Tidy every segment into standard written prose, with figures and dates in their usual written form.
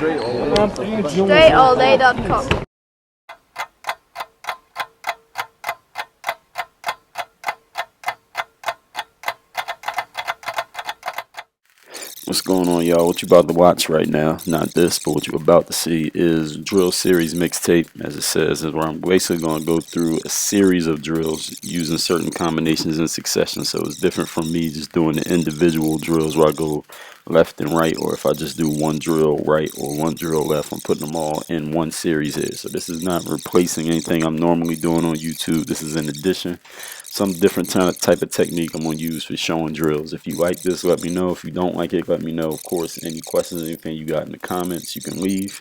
StraightAllDay.com. What's going on, y'all? What you about to watch right now, not this, but what you're about to see is Drill Series Mixtape, as it says, is where I'm basically going to go through a series of drills using certain combinations in succession. So it's different from me just doing the individual drills where I go left and right, or if I just do one drill right or one drill left, I'm putting them all in one series here. So this is not replacing anything I'm normally doing on YouTube. This is in addition. Some different type of technique I'm going to use for showing drills. If you like this, let me know. If you don't like it, let me know. Of course, any questions, anything you got in the comments, you can leave.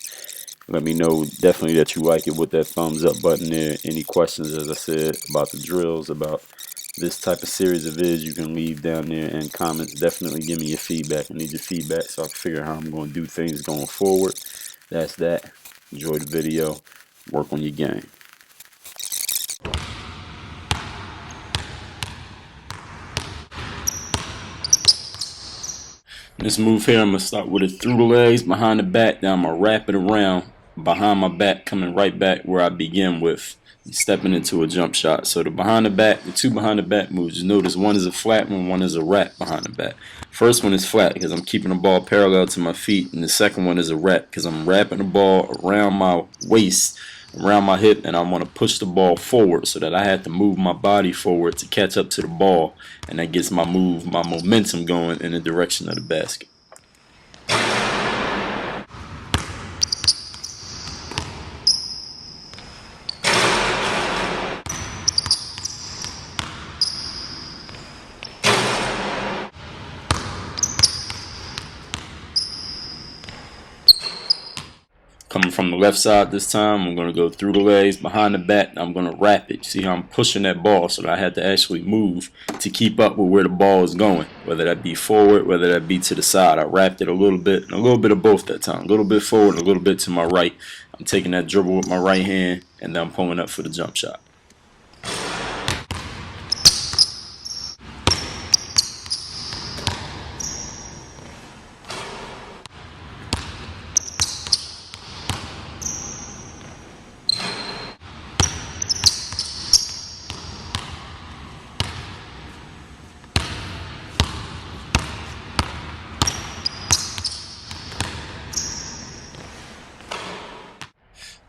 Let me know definitely that you like it with that thumbs up button there. Any questions, as I said, about the drills, about this type of series of vids, you can leave down there in comments. Definitely give me your feedback. I need your feedback so I can figure out how I'm going to do things going forward. That's that. Enjoy the video. Work on your game. This move here, I'm going to start with it through the legs, behind the back. Then I'm going to wrap it around behind my back, coming right back where I begin with, stepping into a jump shot. So the behind the back, the two behind the back moves, you notice one is a flat one is a wrap behind the back. First one is flat because I'm keeping the ball parallel to my feet, and the second one is a wrap because I'm wrapping the ball around my waist, around my hip, and I want to push the ball forward so that I have to move my body forward to catch up to the ball, and that gets my momentum going in the direction of the basket. Coming from the left side this time, I'm going to go through the legs, behind the back, and I'm going to wrap it. See how I'm pushing that ball so that I had to actually move to keep up with where the ball is going, whether that be forward, whether that be to the side. I wrapped it a little bit, and a little bit of both that time. A little bit forward, a little bit to my right. I'm taking that dribble with my right hand, and then I'm pulling up for the jump shot.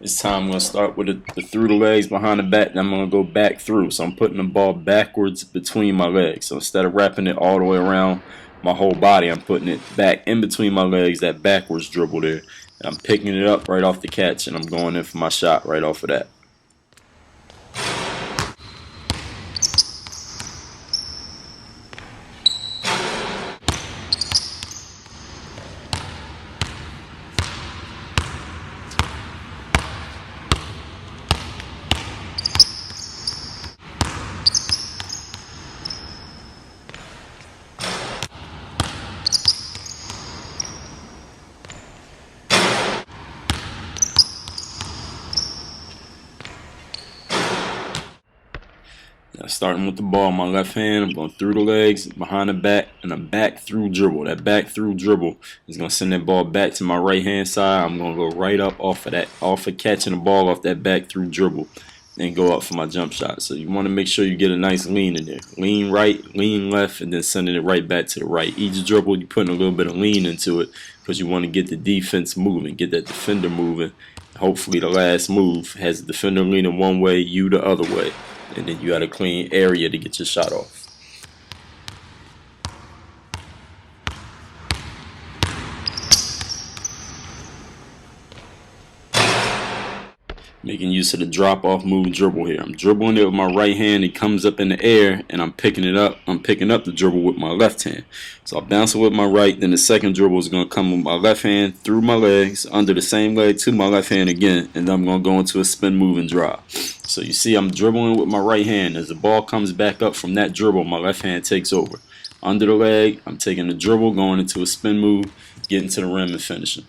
This time I'm going to start with the through the legs, behind the back, and I'm going to go back through. So I'm putting the ball backwards between my legs. So instead of wrapping it all the way around my whole body, I'm putting it back in between my legs, that backwards dribble there. And I'm picking it up right off the catch, and I'm going in for my shot right off of that. Starting with the ball in my left hand, I'm going through the legs, behind the back, and a back through dribble. That back through dribble is going to send that ball back to my right hand side. I'm going to go right up off of catching the ball off that back through dribble and go up for my jump shot. So you want to make sure you get a nice lean in there. Lean right, lean left, and then sending it right back to the right. Each dribble, you're putting a little bit of lean into it because you want to get the defense moving, get that defender moving. Hopefully the last move has the defender leaning one way, you the other way. And then you got a clean area to get your shot off. Making use of the drop-off move dribble here. I'm dribbling it with my right hand. It comes up in the air, and I'm picking it up. I'm picking up the dribble with my left hand. So I'll bounce it with my right. Then the second dribble is going to come with my left hand through my legs, under the same leg to my left hand again, and then I'm going to go into a spin move and drive. So you see I'm dribbling with my right hand. As the ball comes back up from that dribble, my left hand takes over. Under the leg, I'm taking the dribble, going into a spin move, getting to the rim and finishing.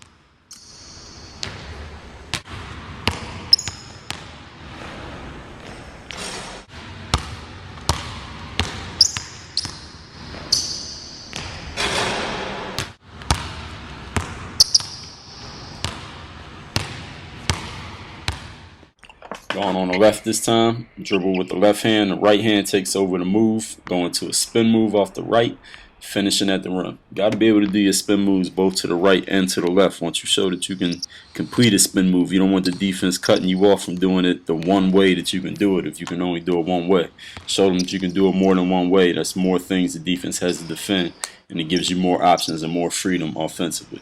Going on the left this time, dribble with the left hand, the right hand takes over the move, going to a spin move off the right, finishing at the rim. Got to be able to do your spin moves both to the right and to the left. Once you show that you can complete a spin move, you don't want the defense cutting you off from doing it the one way that you can do it if you can only do it one way. Show them that you can do it more than one way. That's more things the defense has to defend, and it gives you more options and more freedom offensively.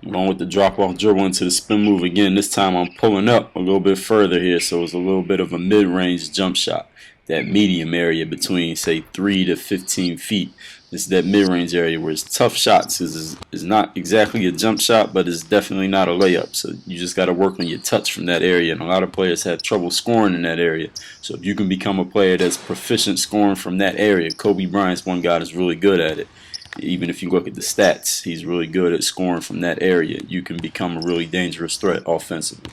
I'm going with the drop-off dribble into the spin move again. This time I'm pulling up a little bit further here, so it's a little bit of a mid-range jump shot. That medium area between, say, 3 to 15 feet. This is that mid-range area where it's tough shots. Is not exactly a jump shot, but it's definitely not a layup. So you just got to work on your touch from that area, and a lot of players have trouble scoring in that area. So if you can become a player that's proficient scoring from that area, Kobe Bryant's one guy that's really good at it. Even if you look at the stats, he's really good at scoring from that area. You can become a really dangerous threat offensively.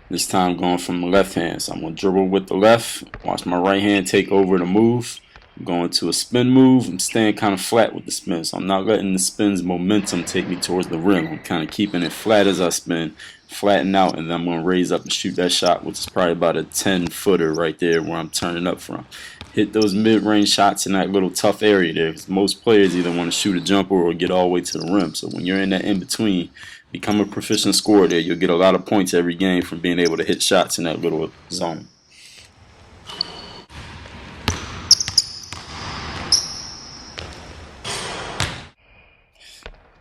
This time going from the left hand. So I'm going to dribble with the left. Watch my right hand take over the move. I'm going to a spin move. I'm staying kind of flat with the spin. So I'm not letting the spin's momentum take me towards the rim. I'm kind of keeping it flat as I spin, flatten out, and then I'm going to raise up and shoot that shot, which is probably about a 10-footer right there where I'm turning up from. Hit those mid-range shots in that little tough area there, because most players either want to shoot a jumper or get all the way to the rim. So when you're in that in-between, become a proficient scorer there. You'll get a lot of points every game from being able to hit shots in that little zone.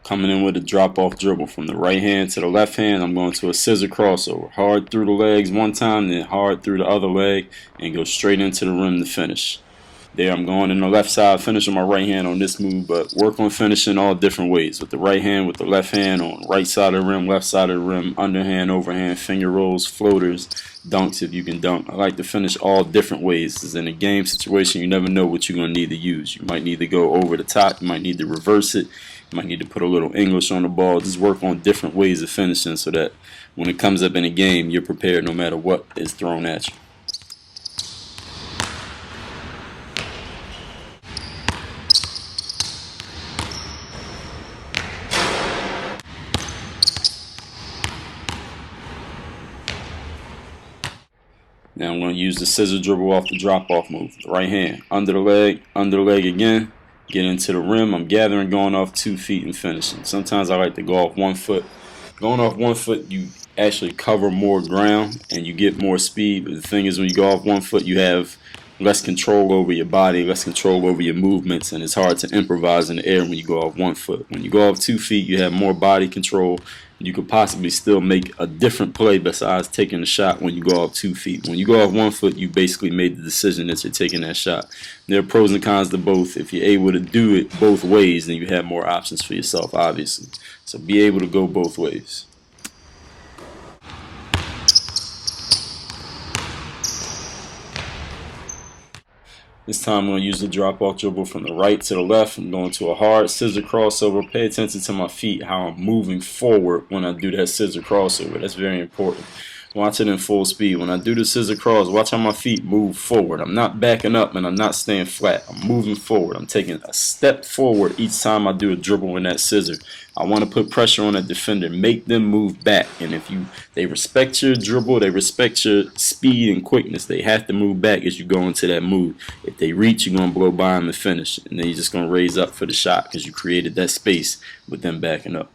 Coming in with a drop-off dribble from the right hand to the left hand. I'm going to a scissor crossover. Hard through the legs one time, then hard through the other leg, and go straight into the rim to finish. There I'm going in the left side, finishing my right hand on this move, but work on finishing all different ways. With the right hand, with the left hand, on right side of the rim, left side of the rim, underhand, overhand, finger rolls, floaters, dunks if you can dunk. I like to finish all different ways, because in a game situation, you never know what you're going to need to use. You might need to go over the top, you might need to reverse it, you might need to put a little English on the ball. Just work on different ways of finishing so that when it comes up in a game, you're prepared no matter what is thrown at you. Now I'm going to use the scissor dribble off the drop-off move. The right hand, under the leg again, get into the rim. I'm gathering, going off 2 feet and finishing. Sometimes I like to go off 1 foot. Going off 1 foot, you actually cover more ground and you get more speed. But the thing is, when you go off 1 foot, you have less control over your body, less control over your movements, and it's hard to improvise in the air when you go off 1 foot. When you go off 2 feet, you have more body control. You could possibly still make a different play besides taking the shot when you go off 2 feet. When you go off 1 foot, you basically made the decision that you're taking that shot. There are pros and cons to both. If you're able to do it both ways, then you have more options for yourself, obviously. So be able to go both ways. This time I'm going to use the drop-off dribble from the right to the left. I'm going to a hard scissor crossover. Pay attention to my feet, how I'm moving forward when I do that scissor crossover. That's very important. Watch it in full speed. When I do the scissor cross, watch how my feet move forward. I'm not backing up and I'm not staying flat. I'm moving forward. I'm taking a step forward each time I do a dribble in that scissor. I want to put pressure on a defender, make them move back. And if they respect your dribble, they respect your speed and quickness, they have to move back as you go into that move. If they reach, you're going to blow by them and finish. And then you're just going to raise up for the shot because you created that space with them backing up.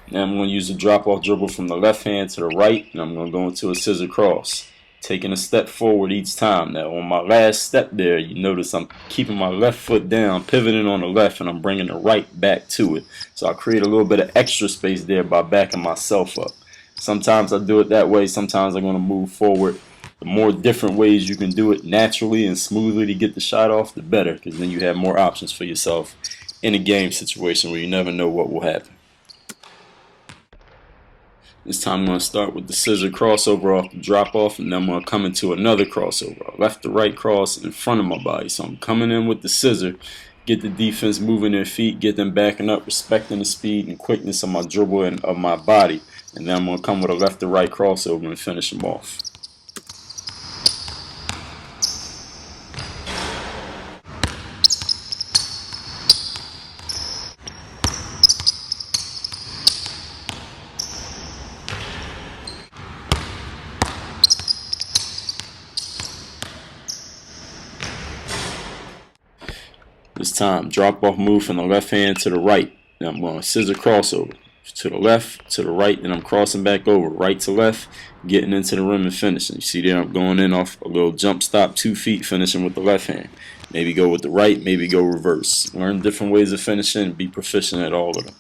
Now I'm going to use a drop-off dribble from the left hand to the right, and I'm going to go into a scissor cross, taking a step forward each time. Now on my last step there, you notice I'm keeping my left foot down, pivoting on the left, and I'm bringing the right back to it. So I create a little bit of extra space there by backing myself up. Sometimes I do it that way, sometimes I'm going to move forward. The more different ways you can do it naturally and smoothly to get the shot off, the better, because then you have more options for yourself in a game situation where you never know what will happen. This time I'm going to start with the scissor crossover off the drop off, and then I'm going to come into another crossover, a left to right cross in front of my body. So I'm coming in with the scissor, get the defense moving their feet, get them backing up, respecting the speed and quickness of my dribble and of my body. And then I'm going to come with a left to right crossover and finish them off. This time, drop off move from the left hand to the right. Then I'm going to scissor crossover to the left, to the right, then I'm crossing back over, right to left, getting into the rim and finishing. You see there, I'm going in off a little jump stop, 2 feet, finishing with the left hand. Maybe go with the right, maybe go reverse. Learn different ways of finishing and be proficient at all of them.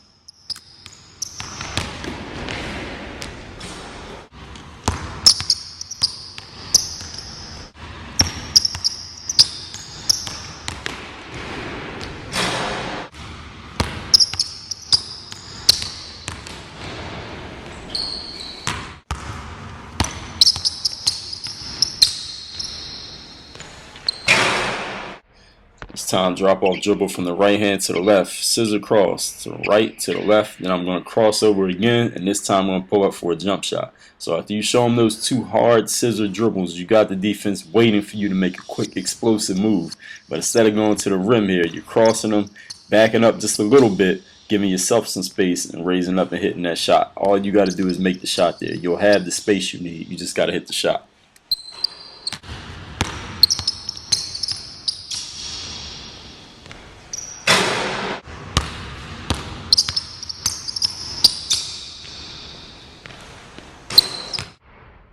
This time, drop off dribble from the right hand to the left, scissor cross to the right, to the left, then I'm going to cross over again, and this time I'm going to pull up for a jump shot. So after you show them those 2 hard scissor dribbles, you got the defense waiting for you to make a quick explosive move. But instead of going to the rim here, you're crossing them, backing up just a little bit, giving yourself some space and raising up and hitting that shot. All you got to do is make the shot there. You'll have the space you need. You just got to hit the shot.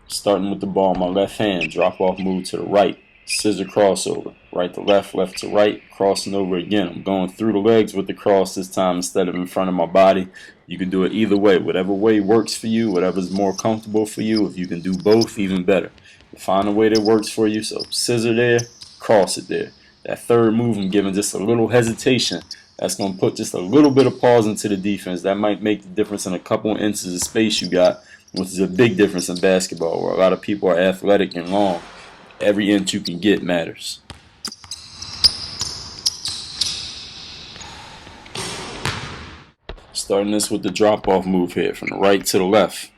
Starting with the ball in my left hand, drop off move to the right, scissor crossover, right to left, left to right, crossing over again. I'm going through the legs with the cross this time instead of in front of my body. You can do it either way, whatever way works for you, whatever's more comfortable for you. If you can do both, even better. Find a way that works for you. So scissor there, cross it there. That third move, I'm giving just a little hesitation. That's going to put just a little bit of pause into the defense. That might make the difference in a couple inches of space you got, which is a big difference in basketball, where a lot of people are athletic and long. Every inch you can get matters. Starting this with the drop-off move here, from the right to the left.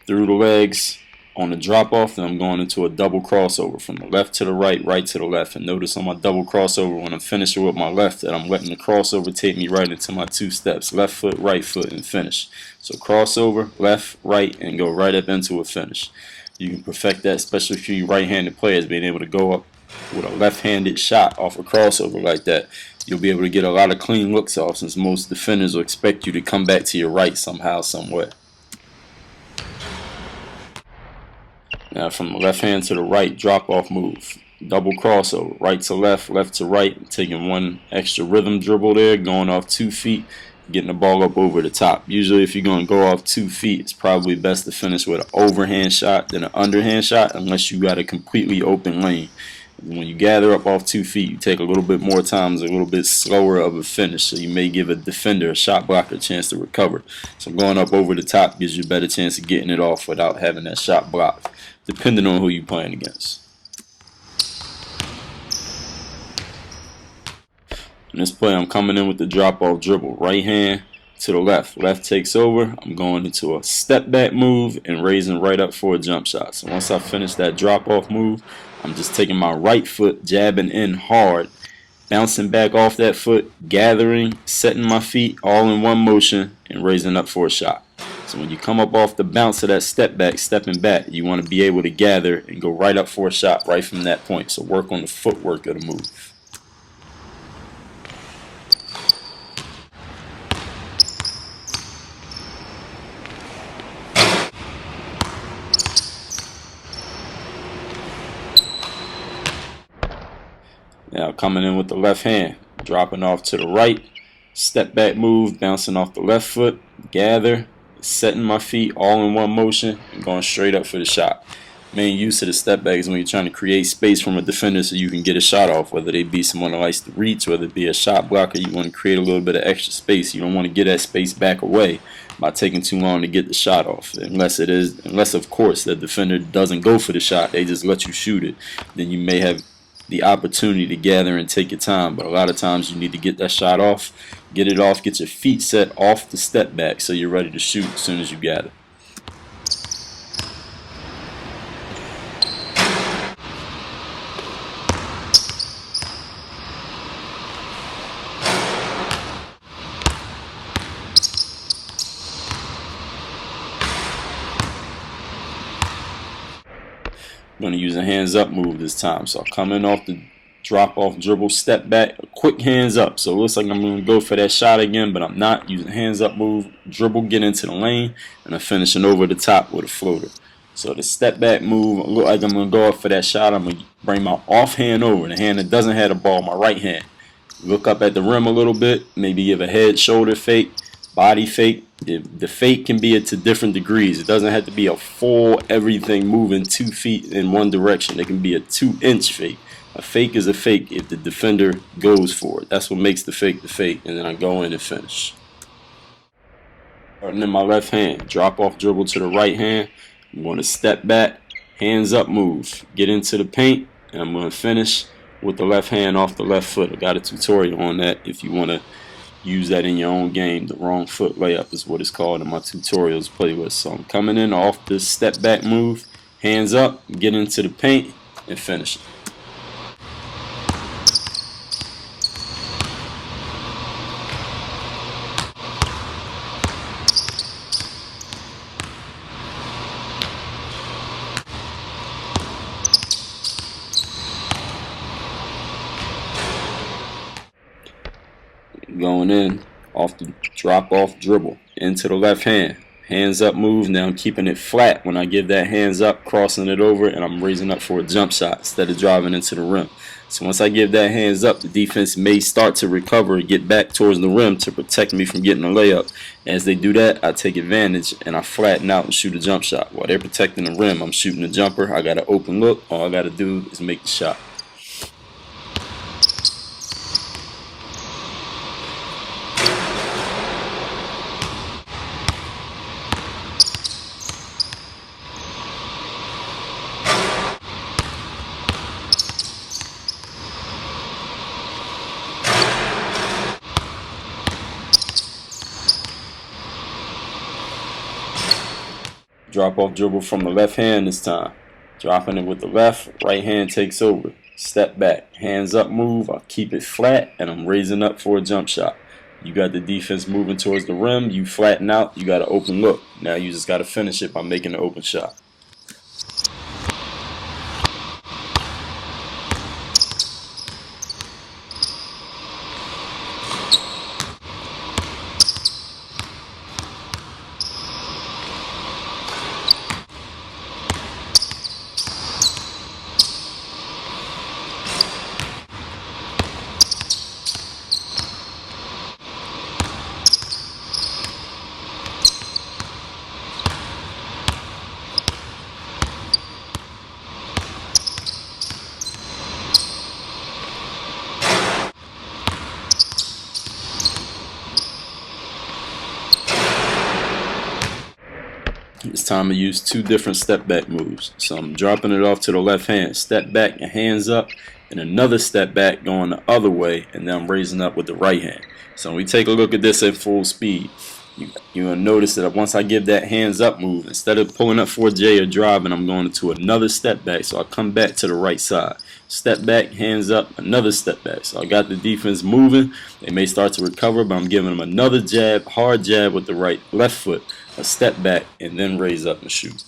Through the legs on the drop-off, then I'm going into a double crossover, from the left to the right, right to the left. And notice on my double crossover, when I'm finishing with my left, that I'm letting the crossover take me right into my 2 steps. Left foot, right foot, and finish. So crossover, left, right, and go right up into a finish. You can perfect that, especially for you right-handed players, being able to go up with a left-handed shot off a crossover like that. You'll be able to get a lot of clean looks off, since most defenders will expect you to come back to your right somehow, somewhere. Now from the left hand to the right, drop-off move. Double crossover, right to left, left to right, taking 1 extra rhythm dribble there, going off 2 feet, getting the ball up over the top. Usually if you're going to go off 2 feet, it's probably best to finish with an overhand shot than an underhand shot, unless you got a completely open lane. When you gather up off 2 feet, you take a little bit more time, it's a little bit slower of a finish, so you may give a defender, a shot blocker, a chance to recover. So going up over the top gives you a better chance of getting it off without having that shot blocked, depending on who you're playing against. In this play, I'm coming in with the drop-off dribble. Right hand to the left. Left takes over. I'm going into a step-back move and raising right up for a jump shot. So once I finish that drop-off move, I'm just taking my right foot, jabbing in hard, bouncing back off that foot, gathering, setting my feet all in one motion, and raising up for a shot. So when you come up off the bounce of that step back, stepping back, you want to be able to gather and go right up for a shot right from that point. So work on the footwork of the move. Now coming in with the left hand, dropping off to the right, step back move, bouncing off the left foot, gather, setting my feet all in one motion, and going straight up for the shot. main use of the step back is when you're trying to create space from a defender so you can get a shot off, whether they be someone that likes to reach, whether it be a shot blocker. You want to create a little bit of extra space. You don't want to get that space back away by taking too long to get the shot off, unless of course the defender doesn't go for the shot, they just let you shoot it. Then you may have the opportunity to gather and take your time, but a lot of times you need to get that shot off, get it off, get your feet set off the step back so you're ready to shoot as soon as you gather. I'm going to use a hands up move this time. So coming off the drop off dribble, step back, a quick hands up. So it looks like I'm going to go for that shot again, but I'm not. Using hands up move, dribble, get into the lane, and I'm finishing over the top with a floater. So the step back move, look like I'm going to go up for that shot. I'm going to bring my off hand over, the hand that doesn't have the ball, my right hand. Look up at the rim a little bit, maybe give a head shoulder fake, body fake. The fake can be to different degrees. It doesn't have to be a full everything moving 2 feet in one direction. It can be a 2-inch fake. A fake is a fake if the defender goes for it. That's what makes the fake, and then I go in and finish. Starting in my left hand, drop off dribble to the right hand. I'm going to step back, hands up move, get into the paint, and I'm going to finish with the left hand off the left foot. I got a tutorial on that if you want to use that in your own game. The wrong foot layup is what it's called in my tutorials playlist. So I'm coming in off this step back move, hands up, get into the paint, and finish it. Going in off the drop off dribble into the left hand, hands up move. Now I'm keeping it flat when I give that hands up, crossing it over, and I'm raising up for a jump shot instead of driving into the rim. So once I give that hands up, the defense may start to recover and get back towards the rim to protect me from getting a layup. As they do that, I take advantage and I flatten out and shoot a jump shot. While they're protecting the rim, I'm shooting a jumper. I got an open look. All I got to do is make the shot. Drop off dribble from the left hand this time. Dropping it with the left, right hand takes over. Step back, hands up move, I keep it flat, and I'm raising up for a jump shot. You got the defense moving towards the rim, you flatten out, you got an open look. Now you just got to finish it by making the open shot. It's time to use 2 different step back moves. So I'm dropping it off to the left hand, step back and hands up, and another step back going the other way, and then I'm raising up with the right hand. So when we take a look at this at full speed, you're going to notice that once I give that hands up move, instead of pulling up for a J or driving, I'm going into another step back. So I come back to the right side. Step back, hands up, another step back. So I got the defense moving. They may start to recover, but I'm giving them another jab, hard jab with the left foot, a step back, and then raise up and shoot.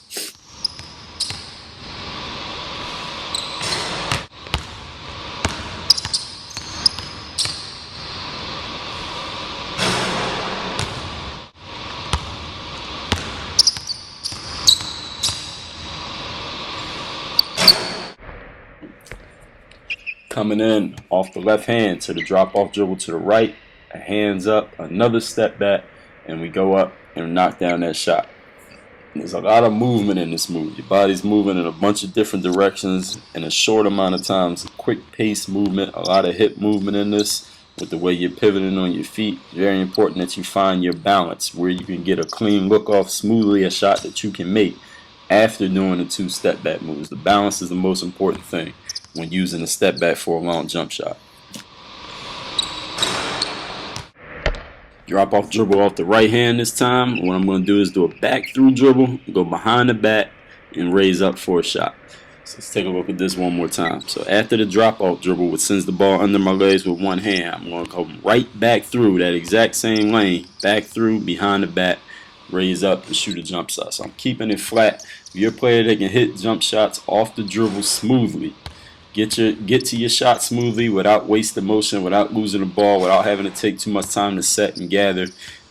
Coming in off the left hand to the drop off dribble to the right, a hands up, another step back, and we go up and knock down that shot. There's a lot of movement in this move. Your body's moving in a bunch of different directions in a short amount of time. It's a quick pace movement, a lot of hip movement in this with the way you're pivoting on your feet. Very important that you find your balance where you can get a clean look off smoothly, a shot that you can make after doing the 2 step back moves. The balance is the most important thing when using a step back for a long jump shot. Drop off dribble off the right hand this time. What I'm going to do is do a back through dribble, go behind the back, and raise up for a shot. So let's take a look at this one more time. So after the drop off dribble, which sends the ball under my legs with one hand, I'm going to come right back through that exact same lane, back through, behind the back, raise up, and shoot a jump shot. So I'm keeping it flat. If you're a player that can hit jump shots off the dribble smoothly, get to your shot smoothly without wasting motion, without losing the ball, without having to take too much time to set and gather,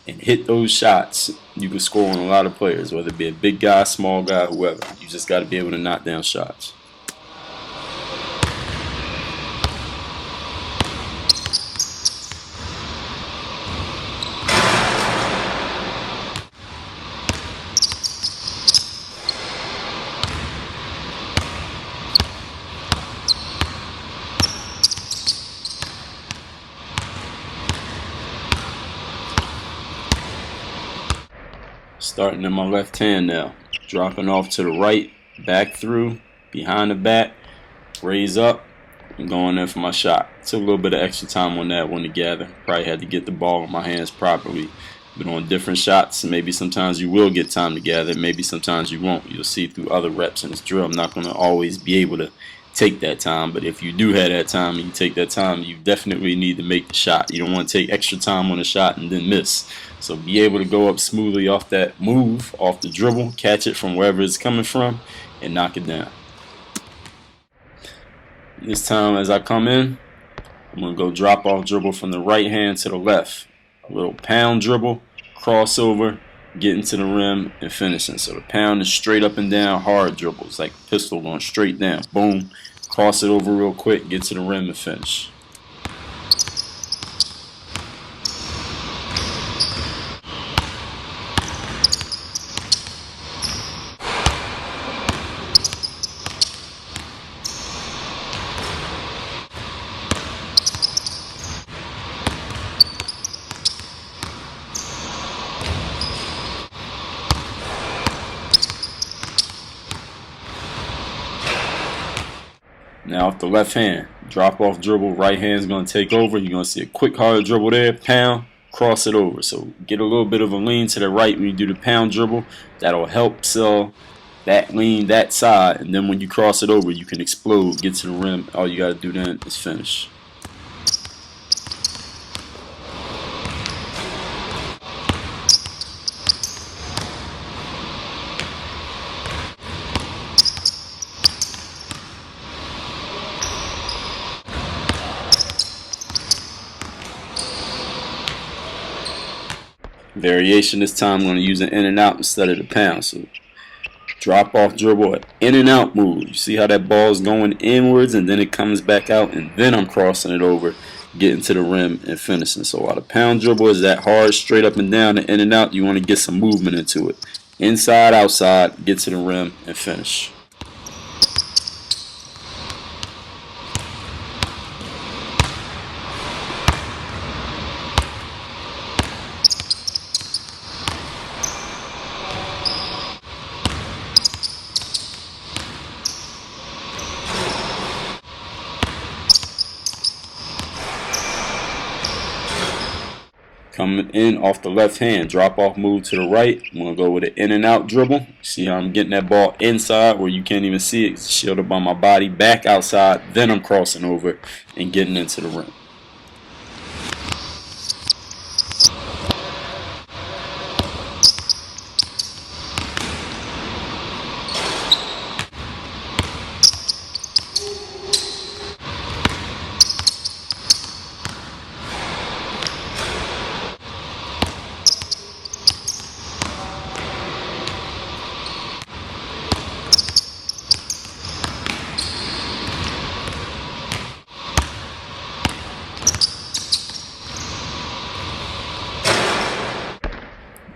and hit those shots, you can score on a lot of players, whether it be a big guy, small guy, whoever. You just got to be able to knock down shots. Starting in my left hand now, dropping off to the right, back through, behind the back, raise up, and going in for my shot. Took a little bit of extra time on that one to gather. Probably had to get the ball in my hands properly. But on different shots, maybe sometimes you will get time to gather, maybe sometimes you won't. You'll see through other reps in this drill. I'm not going to always be able to take that time, but if you do have that time and you take that time, you definitely need to make the shot. You don't want to take extra time on a shot and then miss. So be able to go up smoothly off that move, off the dribble, catch it from wherever it's coming from, and knock it down. This time as I come in, I'm going to go drop off dribble from the right hand to the left. A little pound dribble, crossover, getting to the rim, and finishing. So the pound is straight up and down, hard dribble. It's like a pistol going straight down. Boom. Cross it over real quick, get to the rim, and finish. Now off the left hand, drop off dribble, right hand's going to take over. You're going to see a quick hard dribble there, pound, cross it over. So get a little bit of a lean to the right when you do the pound dribble. That'll help sell that lean that side, and then when you cross it over, you can explode, get to the rim. All you got to do then is finish. Variation this time, I'm going to use an in and out instead of the pound. So drop off dribble, in and out move. You see how that ball is going inwards and then it comes back out, and then I'm crossing it over, getting to the rim and finishing. So while the pound dribble is that hard, straight up and down, the in and out, you want to get some movement into it. Inside, outside, get to the rim and finish. Coming in off the left hand, drop off move to the right. I'm going to go with an in and out dribble. See how I'm getting that ball inside where you can't even see it. It's shielded by my body. Back outside, then I'm crossing over and getting into the rim.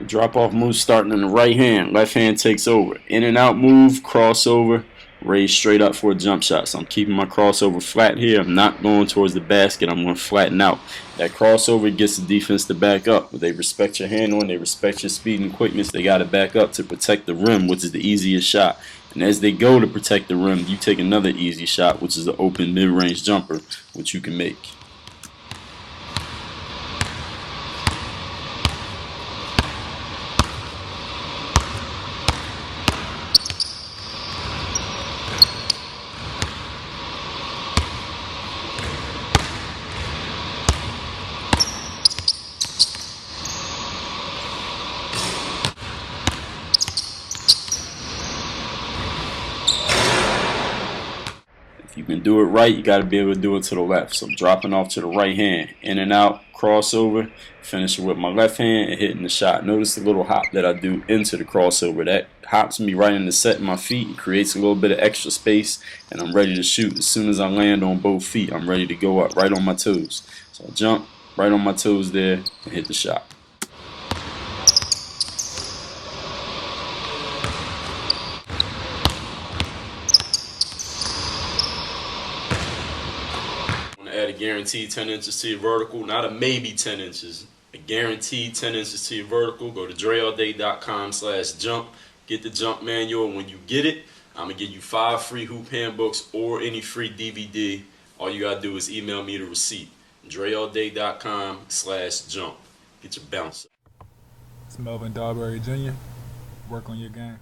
Drop off move starting in the right hand. Left hand takes over. In and out move, crossover, raise straight up for a jump shot. So I'm keeping my crossover flat here. I'm not going towards the basket. I'm going to flatten out. That crossover gets the defense to back up. They respect your handling. They respect your speed and quickness. They got to back up to protect the rim, which is the easiest shot. And as they go to protect the rim, you take another easy shot, which is the open mid-range jumper, which you can make. If you can do it right, you got to be able to do it to the left. So I'm dropping off to the right hand, in and out, crossover, finishing with my left hand and hitting the shot. Notice the little hop that I do into the crossover. That hops me right in the set of my feet. It creates a little bit of extra space, and I'm ready to shoot. As soon as I land on both feet, I'm ready to go up right on my toes. So I jump right on my toes there and hit the shot. Add a guaranteed 10 inches to your vertical, not a maybe 10 inches, a guaranteed 10 inches to your vertical. Go to dreallday.com/jump, get the jump manual. When you get it, I'm going to give you 5 free hoop handbooks or any free DVD. All you got to do is email me the receipt. dreallday.com/jump. Get your bounce. It's Melvin Dahlberry Jr. Work on your game.